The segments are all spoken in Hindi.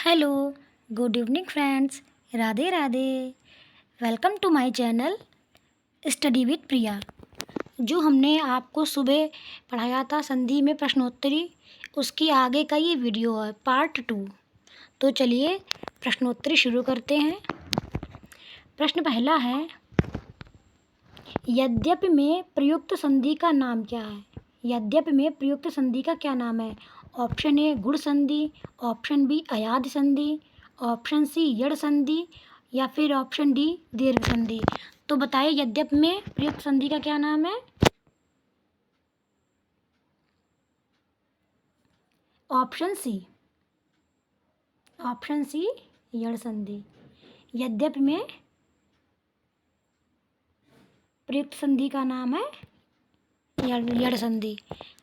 Hello, good evening friends, Radhe Radhe. Welcome to my channel study with Priya. जो हमने आपको सुबह पढ़ाया था संधि में प्रश्नोत्तरी, उसकी आगे का ये वीडियो है पार्ट 2। तो चलिए प्रश्नोत्तरी शुरू करते हैं। प्रश्न पहला है, यद्यपि में प्रयुक्त संधि का नाम क्या है? यद्यपि में प्रयुक्त संधि का क्या नाम है? ऑप्शन ए गुण संधि, ऑप्शन बी अयाद संधि, ऑप्शन सी यड़ संधि या फिर ऑप्शन डी दीर्घ संधि। तो बताइए यद्यपि में प्रयुक्त संधि का क्या नाम है? ऑप्शन सी यड़ संधि। यद्यपि में प्रयुक्त संधि का नाम है यड़ संधि।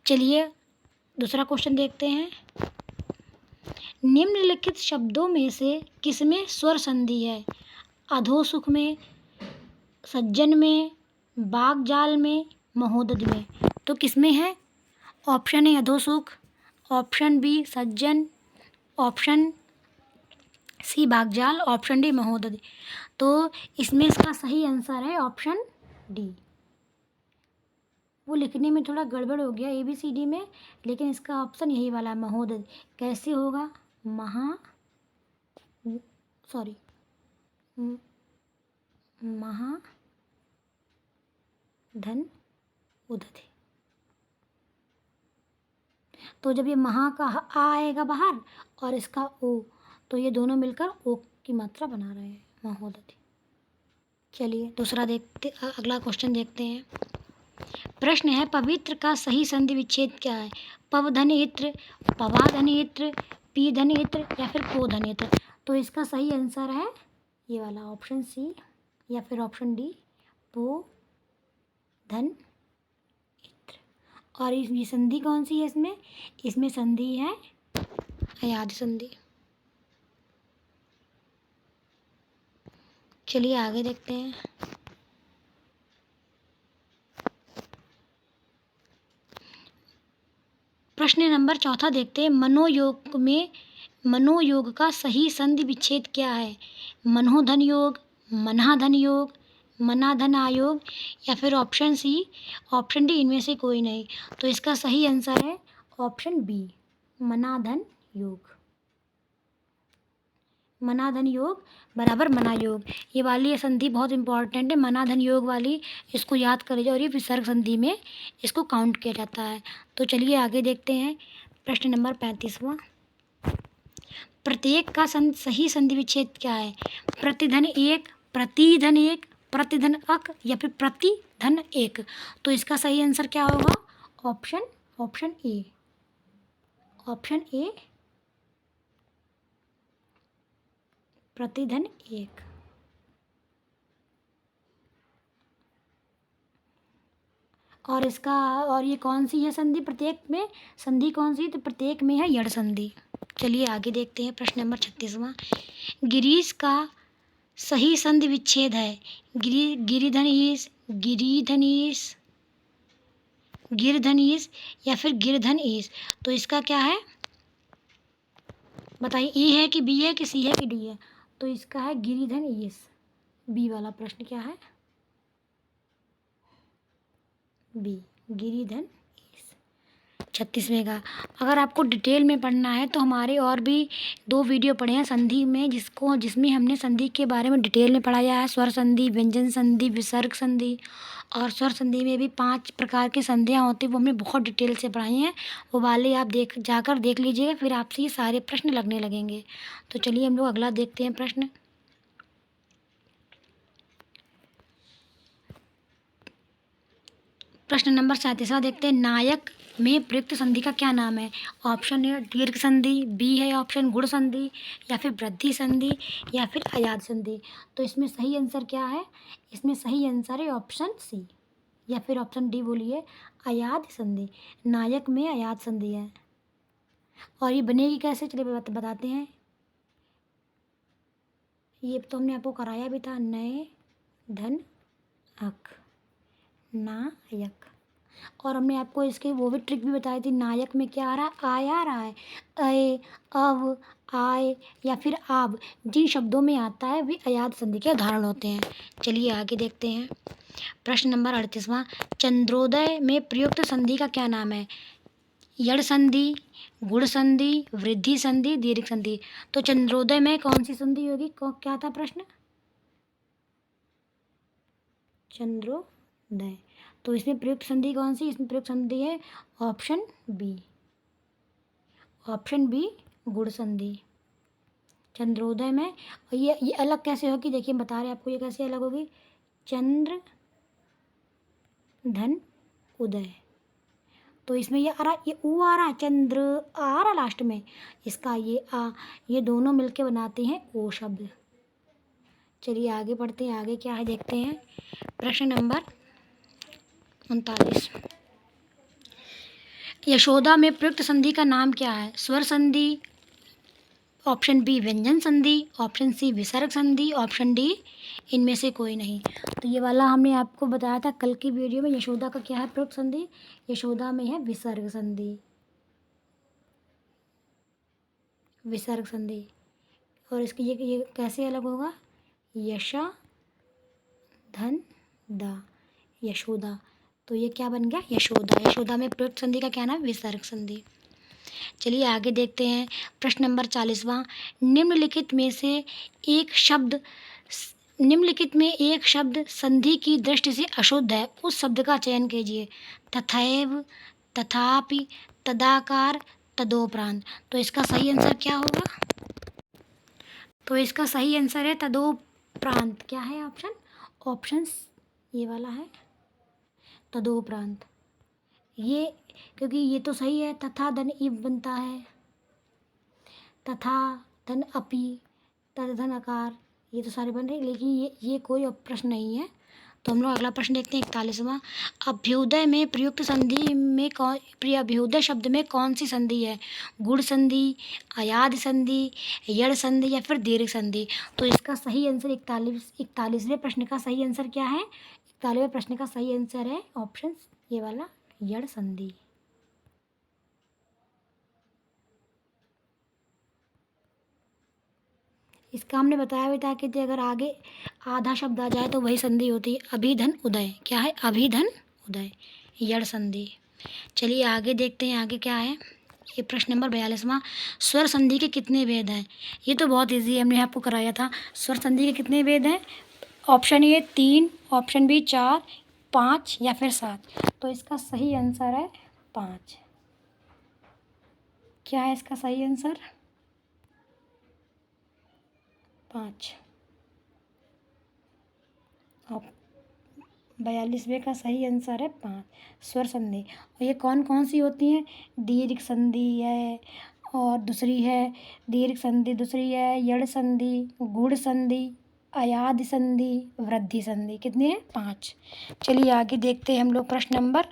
चलिए दूसरा क्वेश्चन देखते हैं। निम्नलिखित शब्दों में से किसमें स्वर संधि है? अधोसुख में, सज्जन में, बागजाल में, महोदधि में। तो किसमें है? Option A अधोसुख, option B Sajjan, option C Baghjan, option D महोदधि। तो इसमें इसका सही आंसर है ऑप्शन डी। वो लिखने में थोड़ा गड़बड़ हो गया ABCD में, लेकिन इसका ऑप्शन यही वाला है महोदधि। कैसे होगा? महाधन उदधि। तो जब ये महा का आ आएगा बाहर और इसका ओ, तो ये दोनों मिलकर ओ की मात्रा बना रहे हैं महोदधि। चलिए अगला क्वेश्चन देखते हैं। प्रश्न है, पवित्र का सही संधि विच्छेद क्या है? पवधन इत्र, पवाधन इत्र, पीधन इत्र या फिर पोधन इत्र। तो इसका सही आंसर है ये वाला ऑप्शन सी या फिर ऑप्शन डी पोधन इत्र। और ये संधि कौन सी है इसमें संधि है अयाद संधि। चलिए आगे देखते हैं। प्रश्न नंबर 4 देखते हैं। मनोयोग का सही संधि विच्छेद क्या है? मनोधन योग, मनाधन योग, मनाधन आयोग या फिर ऑप्शन सी, ऑप्शन डी इनमें से कोई नहीं। तो इसका सही आंसर है ऑप्शन बी मनाधन योग। मनाधन योग बराबर मना योग। ये वाली संधि बहुत इंपॉर्टेंट है, मनाधन योग वाली, इसको याद करिए। और ये विसर्ग संधि में इसको काउंट किया जाता है। तो चलिए आगे देखते हैं। प्रश्न नंबर 35वां, प्रत्येक का सही संधि विच्छेद क्या है? प्रतिधन एक, प्रतिधन एक, प्रतिधन अक या फिर प्रतिधन एक। तो इसका सही आंसर क्या होगा? ऑप्शन ए प्रतिधन एक। और ये कौन सी है संधि? प्रत्येक में संधि कौन सी? तो प्रत्येक में है यड़ संधि। चलिए आगे देखते हैं। प्रश्न नंबर 36वां, गिरीश का सही संधि विच्छेद है? गिरिधनीश, गिरिधनीश, गिरधनीश या फिर गिरधनीश। तो इसका क्या है बताइए? ई है कि बी है कि सी है कि डी है? तो इसका है गिरिधनीश। बी वाला प्रश्न क्या है? बी गिरिधन। 36वें का अगर आपको डिटेल में पढ़ना है तो हमारे और भी 2 वीडियो पढ़े हैं संधि में, जिसमें हमने संधि के बारे में डिटेल में पढ़ाया है। स्वर संधि, व्यंजन संधि, विसर्ग संधि। और स्वर संधि में भी 5 प्रकार की संधियाँ होती हैं, वो हमने बहुत डिटेल से पढ़ाई हैं। वो वाले आप जाकर देख लीजिएगा, फिर आपसे ये सारे प्रश्न लगने लगेंगे। तो चलिए हम लोग अगला देखते हैं प्रश्न। प्रश्न नंबर 37वां देखते हैं। नायक में प्रयुक्त संधि का क्या नाम है? ऑप्शन ए दीर्घ संधि, बी है ऑप्शन गुण संधि या फिर वृद्धि संधि या फिर अयाद संधि। तो इसमें सही आंसर क्या है? इसमें सही आंसर है ऑप्शन सी या फिर ऑप्शन डी बोलिए, अयाद संधि। नायक में अयाद संधि है। और ये बनेगी कैसे? चलिए बताते हैं। ये तो हमने आपको कराया भी था। नए धन अक, नायक। और हमने आपको इसके वो भी ट्रिक भी बताई थी। नायक में क्या आ रहा है? आया आ रहा है। अय, अव, आय या फिर आब जिन शब्दों में आता है वे अयाद संधि के उदाहरण होते हैं। चलिए आगे देखते हैं। प्रश्न नंबर 38वां, चंद्रोदय में प्रयुक्त संधि का क्या नाम है? यड़ संधि, गुण संधि, वृद्धि संधि, दीर्घ संधि। तो चंद्रोदय में कौन सी संधि होगी? क्या था प्रश्न? चंद्रोदय। तो इसमें प्रयुक्त संधि कौन सी? इसमें प्रयुक्त संधि है ऑप्शन बी, ऑप्शन बी गुण संधि। चंद्रोदय में ये अलग कैसे होगी? देखिए बता रहे आपको ये कैसे अलग होगी। चंद्र धन उदय, तो इसमें ये आ रहा, ये ऊ आ रहा, चंद्र आ रहा लास्ट में, इसका ये आ, ये दोनों मिलके बनाते हैं ओ शब्द। चलिए आगे बढ़ते हैं, आगे क्या है देखते हैं। प्रश्न नंबर 39, यशोदा में प्रयुक्त संधि का नाम क्या है? स्वर संधि, ऑप्शन बी व्यंजन संधि, ऑप्शन सी विसर्ग संधि, ऑप्शन डी इनमें से कोई नहीं। तो ये वाला हमने आपको बताया था कल की वीडियो में। यशोदा का क्या है प्रयुक्त संधि? यशोदा में है विसर्ग संधि, विसर्ग संधि। और इसकी ये कैसे अलग होगा? यशा धन दा, यशोदा। तो ये क्या बन गया? यशोदा। यशोदा में प्रयुक्त संधि का क्या नाम? विसर्ग संधि। चलिए आगे देखते हैं। प्रश्न नंबर 40वां, निम्नलिखित में एक शब्द संधि की दृष्टि से अशुद्ध है, उस शब्द का चयन कीजिए। तथैव, तथापि, तदाकार, तदोपरांत। तो इसका सही आंसर क्या होगा? तो इसका सही आंसर है तदोपरांत। क्या है ऑप्शन? ऑप्शंस ये वाला है तदोपरांत। ये क्योंकि ये तो सही है, तथा धन इव बनता है, तथा धन अपि, तद धन अकार, ये तो सारे बन रहे, लेकिन ये कोई प्रश्न नहीं है। तो हम लोग अगला प्रश्न देखते हैं 41वां, अभ्युदय में प्रयुक्त संधि में अभ्युदय शब्द में कौन सी संधि है? गुण संधि, अयाद संधि, यड़ संधि या फिर दीर्घ संधि। तो इसका सही आंसर 41वें प्रश्न का सही आंसर क्या है? 41वें प्रश्न का सही आंसर है ऑप्शन ये वाला, यड़ संधि। इसका हमने बताया भी था कि अगर आगे आधा शब्द आ जाए तो वही संधि होती है अभिधन उदय। क्या है? अभिधन उदय, यड़ संधि। चलिए आगे देखते हैं, आगे क्या है। ये प्रश्न नंबर 42वां, स्वर संधि के कितने भेद हैं? ये तो बहुत इजी है, हमने आपको कराया था। स्वर संधि के कितने भेद हैं? ऑप्शन ए 3, ऑप्शन बी 4, 5 या फिर 7। तो इसका सही आंसर है 5। क्या है इसका सही आंसर? 5। 42वें का सही आंसर है 5, स्वर संधि। और ये कौन कौन सी होती हैं? दीर्घ संधि है, और दूसरी है दीर्घ संधि, दूसरी है यड़ संधि, गुण संधि, अयाद संधि, वृद्धि संधि। कितने हैं? 5। चलिए आगे देखते हैं हम लोग प्रश्न नंबर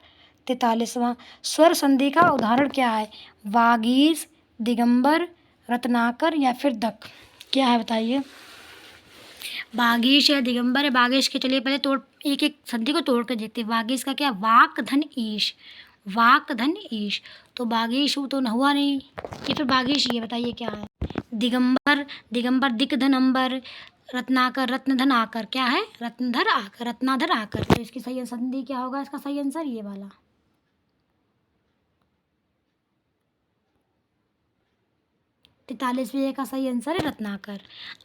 43वां, स्वर संधि का उदाहरण क्या है? वागीश, दिगंबर, रत्नाकर या फिर दक्ष। क्या है बताइए? बागीश है, दिगंबर है, बागीश के चलिए पहले एक एक संधि को तोड़ कर देखते हैं। बागीश का क्या? वाक धन ईश, वाक धन ईश। तो बागीश तो न हुआ नहीं, ये फिर बागीश ही है। बताइए क्या है? दिगंबर, दिगंबर दिक धन अंबर, रत्नाकर रत्न धन आकर। क्या है? रत्नधर आकर, रत्नाधर आकर। तो इसकी सही संधि क्या होगा? इसका सही आंसर ये वाला। 43वें का सही आंसर है रत्नाकर।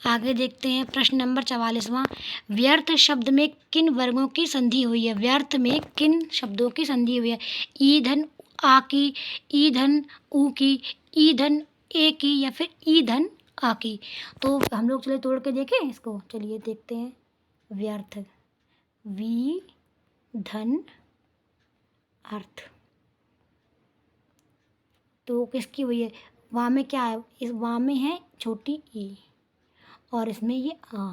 आगे देखते हैं प्रश्न नंबर 44वां, व्यर्थ शब्द में किन वर्गों की संधि हुई है? व्यर्थ में किन शब्दों की संधि हुई है? ईधन आ की, ईधन ऊ की, ईधन ए की या फिर ईधन आ की। तो हम लोग चलिए तोड़ के देखें इसको। चलिए देखते हैं। व्यर्थ, वी धन अर्थ, तो किसकी हुई है? वहाँ में क्या है? इस वहाँ में है छोटी ई और इसमें ये आ।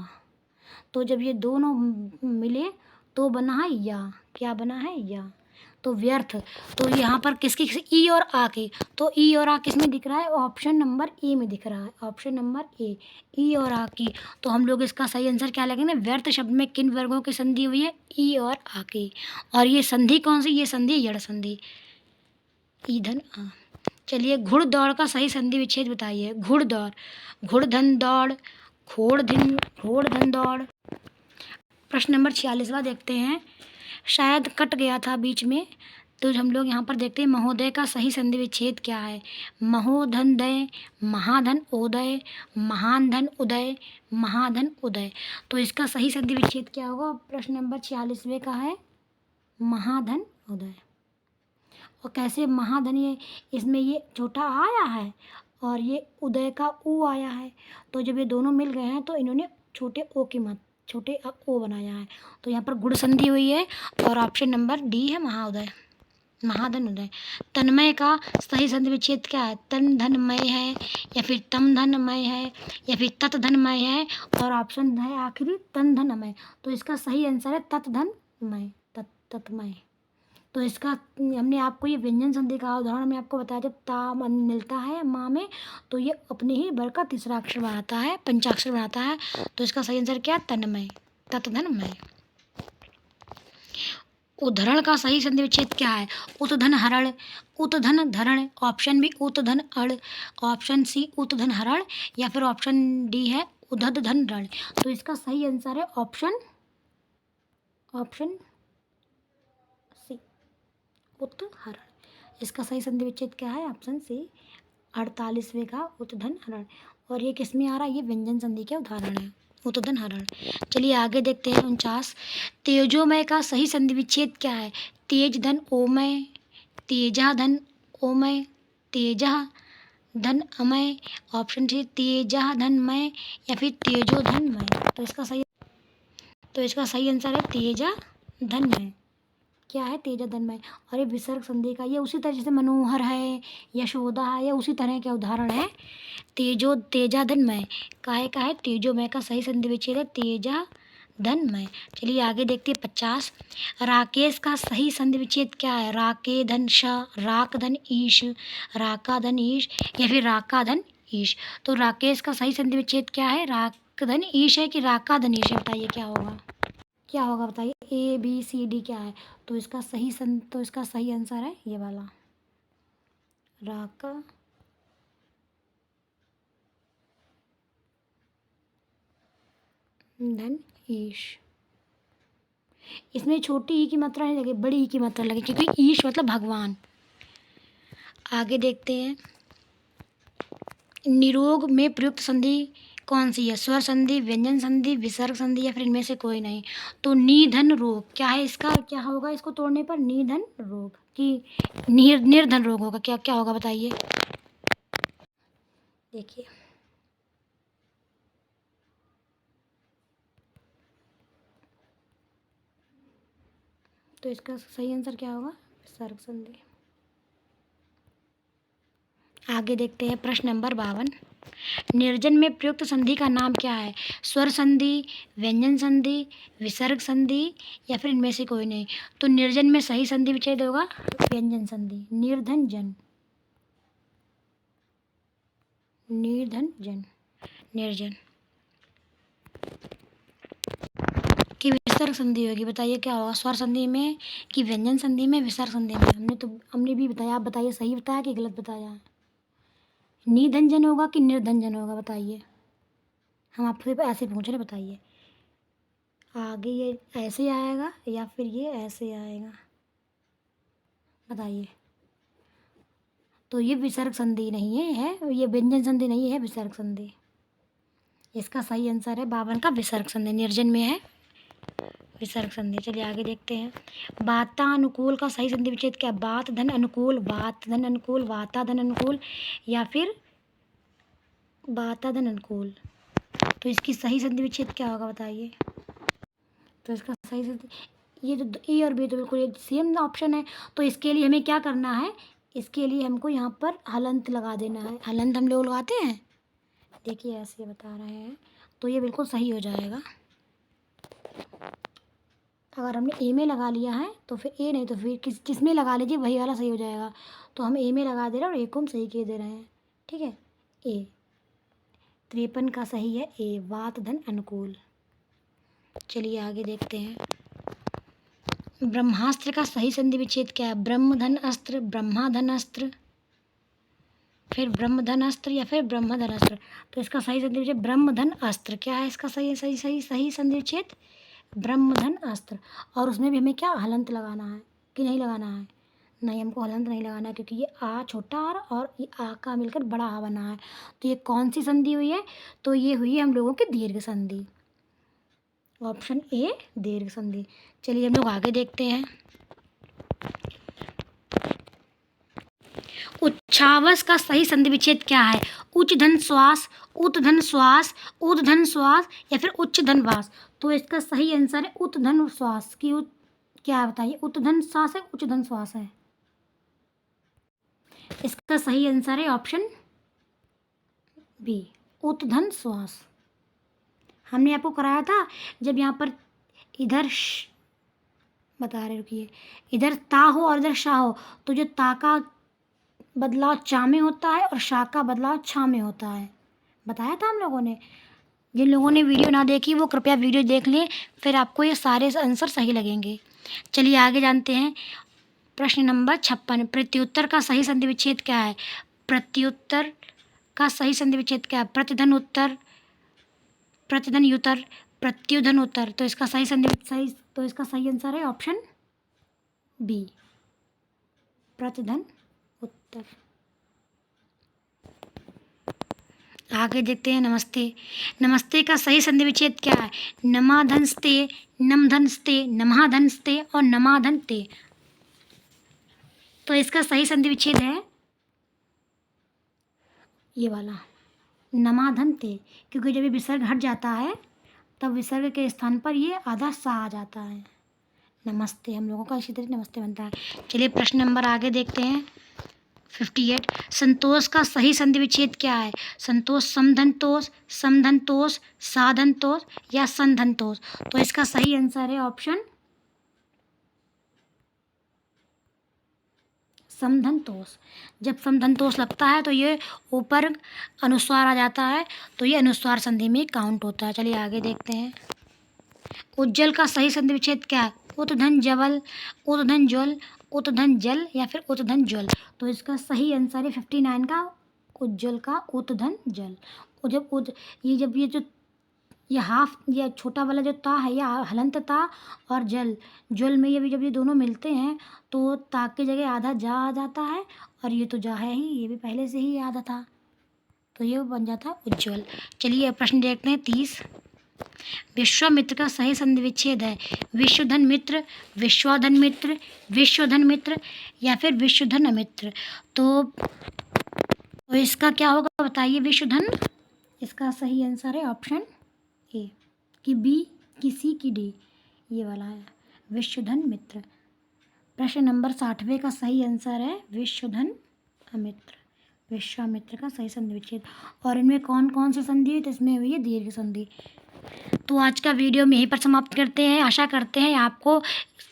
तो जब ये दोनों मिले तो बना है या। क्या बना है? या। तो व्यर्थ, तो यहाँ पर किसकी ई और आ की, तो ई और आ किस में दिख रहा है? ऑप्शन नंबर ए में दिख रहा है, ऑप्शन नंबर ए, ई और आ की। तो हम लोग इसका सही आंसर क्या लगेंगे? व्यर्थ शब्द में किन वर्गों की संधि हुई है? ई और आ की। और ये संधि कौन सी? ये संधि यड़ संधि, ईधन आ। चलिए घुड़दौड़ का सही संधि विच्छेद बताइए। घुड़दौड़, घुड़धन दौड़, घोड़धन दौड़। प्रश्न नंबर 46वां देखते हैं। शायद कट गया था बीच में, तो हम लोग यहाँ पर देखते हैं महोदय का सही संधि विच्छेद क्या है। महोधन दय, महाधन उदय, महान धन उदय, महाधन उदय। तो इसका सही संधि विच्छेद क्या होगा? प्रश्न नंबर 46वें का है महाधन उदय। और कैसे महाधन, ये इसमें ये छोटा आ आया है और ये उदय का ऊ आया है, तो जब ये दोनों मिल गए हैं तो इन्होंने छोटे ओ की मत छोटे ओ बनाया है, तो यहाँ पर गुण संधि हुई है और ऑप्शन नंबर डी है महाउदय, महाधन उदय। तन्मय का सही संधि विच्छेद क्या है? तन धनमय है या फिर तम धनमय है या फिर तत् धनमय है, और ऑप्शन है आखिरी तन धनमय। तो इसका सही आंसर है तत् धनमय, तत्मय। तो इसका हमने आपको ये व्यंजन संधि का उदाहरण में आपको बताया, जब ता मिलता है माँ में तो ये अपने ही वर्ग का तीसरा अक्षर बनाता है, पंचाक्षर बनाता है। तो इसका सही आंसर क्या? तन्मय, तत्धनमय। उद्धरण का सही संधि विच्छेद क्या है? उत्धन हरण, उत्धन धरण, ऑप्शन बी उत्धन अड़, ऑप्शन सी उत्धन हरण या फिर ऑप्शन डी है उद्धत धन रण। तो इसका सही आंसर है ऑप्शन सी उत्हरण। इसका सही संधि विच्छेद क्या है? ऑप्शन सी 48वें का उत्धन हरण। और ये किस में आ रहा है? ये व्यंजन संधि के उदाहरण है, उत्धन हरण। चलिए आगे देखते हैं 49। तेजोमय का सही संधि विच्छेद क्या है? तेज धन ओमय, तेजा धन ओमय, तेजा धन अमय, ऑप्शन सी तेजा धन मय या फिर तेजो धन मय। तो इसका सही आंसर है तेजा धन मय। क्या है? तेजा धनमय। और ये विसर्ग संधि का, ये उसी तरह जैसे मनोहर है, यशोदा है, या उसी तरह के उदाहरण है। तेजा धनमय का है तेजोमय का सही संधि विच्छेद है तेजा धनमय। चलिए आगे देखते हैं 50। राकेश का सही संधि विच्छेद क्या है? राके धन श, राक धन ईश, राका धन ईश या फिर राका धन ईश। तो राकेश का सही संधि विच्छेद क्या है? राक धन ईश है कि राका धन ईश है? बताइए क्या होगा बताइए। ए बी सी डी क्या है? तो इसका सही आंसर है ये वाला, राका धन ईश। इसमें छोटी ई की मात्रा नहीं लगी, बड़ी ई की मात्रा लगी, क्योंकि ईश मतलब भगवान। आगे देखते हैं। निरोग में प्रयुक्त संधि कौन सी है? स्वर संधि, व्यंजन संधि, विसर्ग संधि या फिर इनमें से कोई नहीं। तो निधन रोग क्या है? इसका क्या होगा? इसको तोड़ने पर निधन रोग कि निर्धन रोग होगा? क्या होगा बताइए। देखिए तो इसका सही आंसर क्या होगा? विसर्ग संधि। आगे देखते हैं प्रश्न नंबर 52। निर्जन में प्रयुक्त संधि का नाम क्या है? स्वर संधि, व्यंजन संधि, विसर्ग संधि या फिर इनमें से कोई नहीं। तो निर्जन में सही संधि विच्छेद होगा व्यंजन संधि, निर्धन जन, निर्जन की विसर्ग संधि होगी। बताइए क्या होगा? स्वर संधि में कि व्यंजन संधि में, विसर्ग संधि में? हमने भी बताया, आप बताइए सही बताया कि गलत बताया? निधंजन होगा कि निर्धंजन होगा? बताइए, हम आपसे ऐसे पूछ रहे, बताइए। आगे ये ऐसे आएगा या फिर ये ऐसे आएगा? बताइए। तो ये विसर्ग संधि नहीं है, ये व्यंजन संधि नहीं है, विसर्ग संधि। इसका सही आंसर है 52 का विसर्ग संधि, निर्जन में है विसर्ग संधि। चलिए आगे देखते हैं। वातानुकूल का सही संधि विच्छेद क्या? बात धन अनुकूल, वात धन अनुकूल, वाता धन अनुकूल या फिर वाता धन अनुकूल। तो इसकी सही संधि विच्छेद क्या होगा? बताइए। तो इसका सही संधि, ये जो ए और बी तो बिल्कुल सेम ऑप्शन है, तो इसके लिए हमें क्या करना है? इसके लिए हमको यहाँ पर हलंत लगा देना है। हलंत हम लोग लगाते हैं, देखिए ऐसे बता रहे हैं, तो ये बिल्कुल सही हो जाएगा। अगर हमने ए में लगा लिया है तो फिर ए नहीं तो फिर किसमें लगा लीजिए, वही वाला सही हो जाएगा। तो हम ए में लगा दे रहे हैं और ए को हम सही किए दे रहे हैं, ठीक है। ए 53 का सही है ए, वात धन अनुकूल। चलिए आगे देखते हैं। ब्रह्मास्त्र का सही संधि विच्छेद क्या है? ब्रह्म धन अस्त्र, ब्रह्मा धन अस्त्र, फिर ब्रह्मधन अस्त्र या फिर ब्रह्मधन अस्त्र। तो इसका सही संधि विच्छेद ब्रह्मधन अस्त्र। क्या है इसका सही सही सही सही संधि विच्छेद? ब्रह्मधन अस्त्र। और उसमें भी हमें क्या हलंत लगाना है कि नहीं लगाना है? नहीं, हमको हलंत नहीं लगाना है, क्योंकि ये आ छोटा और ये आ का मिलकर बड़ा आ बना है। तो ये कौन सी संधि हुई है? तो ये हुई है हम लोगों की दीर्घ संधि। ऑप्शन ए दीर्घ संधि। चलिए हम लोग आगे देखते हैं। उच्छ्वास का सही संधि विच्छेद क्या है? उच्च धन श्वास, उद्धन श्वास, उद्धन श्वास या फिर उच्च धन वास। तो इसका सही आंसर है उद्धन श्वास की क्या बताइए? उद्धन श्वास है, उच्च धन श्वास है? इसका सही आंसर है ऑप्शन बी, उद्धन श्वास। हमने आपको कराया था जब यहाँ पर इधर बता रहे, रुकिए, इधर ता हो और इधर शा हो, तो जो ता का बदलाव चा में होता है और शा का बदलाव छा में होता है। बताया था हम लोगों ने। जिन लोगों ने वीडियो ना देखी वो कृपया वीडियो देख लें, फिर आपको ये सारे आंसर सही लगेंगे। चलिए आगे जानते हैं। प्रश्न नंबर 56, प्रत्युत्तर का सही संधि विच्छेद क्या है? प्रत्युत्तर का सही संधि विच्छेद क्या है? प्रतिधन उत्तर, प्रतिधन युतर, प्रत्युधन उत्तर। तो इसका सही आंसर है ऑप्शन बी, प्रतिधन उत्तर। आगे देखते हैं। नमस्ते। नमस्ते का सही संधि विच्छेद क्या है? नमाधंस्ते, नमधंस्ते, नमाधंस्ते और नमाधंते। तो इसका सही संधि विच्छेद है ये वाला, नमाधंते, क्योंकि जब ये विसर्ग हट जाता है तब विसर्ग के स्थान पर ये आधा सा आ जाता है। नमस्ते हम लोगों का इसी तरह नमस्ते बनता है। चलिए प्रश्न नंबर आगे देखते हैं। 58, संतोष का सही संधि विच्छेद क्या है? संतोष समधनतोष, समधनतोष, साधनतोष या संधनतोष। तो इसका सही आंसर है ऑप्शन समधनतोष। जब समधनतोष लगता है तो ये ऊपर अनुस्वार आ जाता है, तो ये अनुस्वार संधि में काउंट होता है। चलिए आगे देखते हैं। उज्ज्वल का सही संधि विच्छेद क्या है? उतधन जवल, उतधन ज्वल, उतधन जल या फिर उतधन ज्वल। तो इसका सही आंसर है 59 का उज्ज्वल का उतधन जल। और जब ये हाफ या छोटा वाला जो ता है या हलंत ता और जल जल में जब ये दोनों मिलते हैं तो ता की जगह आधा जा आ जाता है, और ये तो जा है ही, ये भी पहले से ही आधा था, तो ये बन जाता है उज्ज्वल। चलिए प्रश्न देखते हैं 30। विश्वामित्र का सही संधि विच्छेद है विश्वधन मित्र, विश्वाधन मित्र, विश्वधन मित्र या फिर विश्वधन अमित्र। तो इसका क्या होगा बताइए? विश्वधन। इसका सही आंसर है ऑप्शन ए, कि बी, कि सी, की डी, ये वाला है विश्वधन मित्र। प्रश्न नंबर 60वें का सही आंसर है विश्वधन अमित्र, विश्वामित्र का सही संधि विच्छेद। और इनमें कौन कौन सी संधि है? तो इसमें हुई है दीर्घ संधि। तो आज का वीडियो में यहीं पर समाप्त करते हैं। आशा करते हैं आपको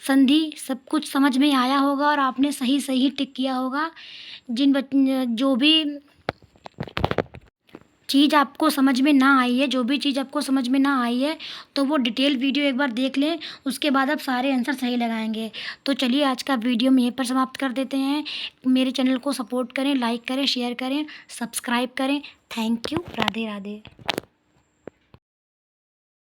संधि सब कुछ समझ में आया होगा और आपने सही सही टिक किया होगा। जो भी चीज़ आपको समझ में ना आई है, जो भी चीज़ आपको समझ में ना आई है, तो वो डिटेल वीडियो एक बार देख लें, उसके बाद आप सारे आंसर सही लगाएंगे। तो चलिए आज का वीडियो में यहीं पर समाप्त कर देते हैं। मेरे चैनल को सपोर्ट करें, लाइक करें, शेयर करें, सब्सक्राइब करें। Thank you. राधे राधे।